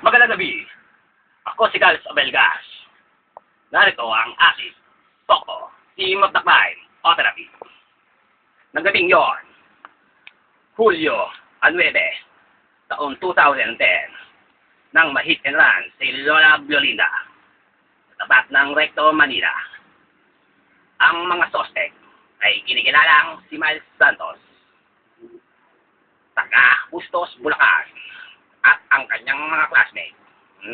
Magandang gabi. Ako si Carlos Abelgas. Narito ang aking toko, Team of the Crime o Therapy. Nagabing yon, Hulyo 9, taon 2010, nang ma-hit and run si Lola Violinda sa tapat ng Recto, Manila. Ang mga suspect ay kinikilalang si Miles Santos, taga Bustos, Bulacan, at ang kanyang mga classmates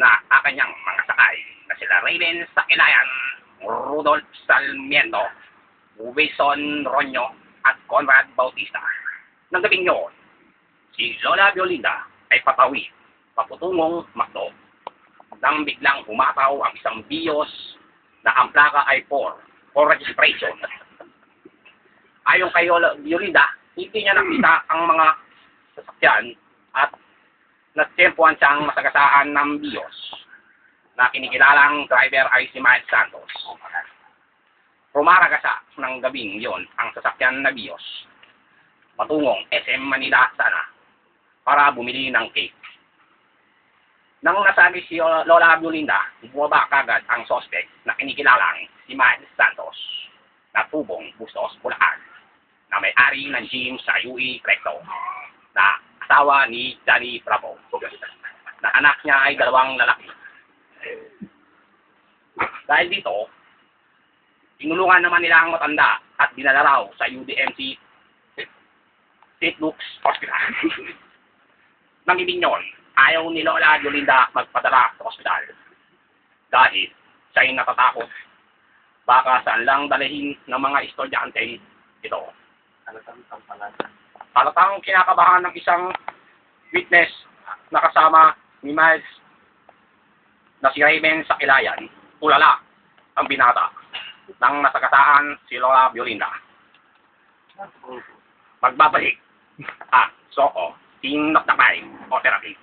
na kanyang mga sakay na sila Raven Sakilayan, Rudolph Salmiento, Wilson Ronyo, at Conrad Bautista. Nang gabing yun, si Lola Violinda ay patawid paputungong Macdo nang biglang humataw ang isang Vios na ang plaka ay for registration. Ayon kay Lola Violinda, hindi niya nakita ang mga sasakyan at natsempuan siyang masagasaan ng Vios na kinikilalang driver ay si Miles Santos. Rumaragasa ng gabing yon ang sasakyan na Vios patungong SM Manila sana para bumili ng cake. Nang nasabi si Lola Violinda, bumaba kagad ang suspect na kinikilalang si Miles Santos na tubong Bustos, Bulacan, na may-ari ng gym sa UE Recto, na asawa ni Johnny Bravo, na anak niya ay 2 lalaki. Dahil dito, tinulungan naman nila ang matanda at dinala raw sa UDMC St. Luke's Hospital. Nang ibinyon, ayaw ni Lola Violinda magpadala sa ospital dahil siya ay natatakot baka saan lang dalahin ng mga estudyante ito. Halatang kinakabahan ng isang witness na kasama ni Miles na si Raven Sakilayan, tulala ang binata nang nasagasaan si Lola Violinda. Magbabalik ang Soko, Team of the Crime o Therapy.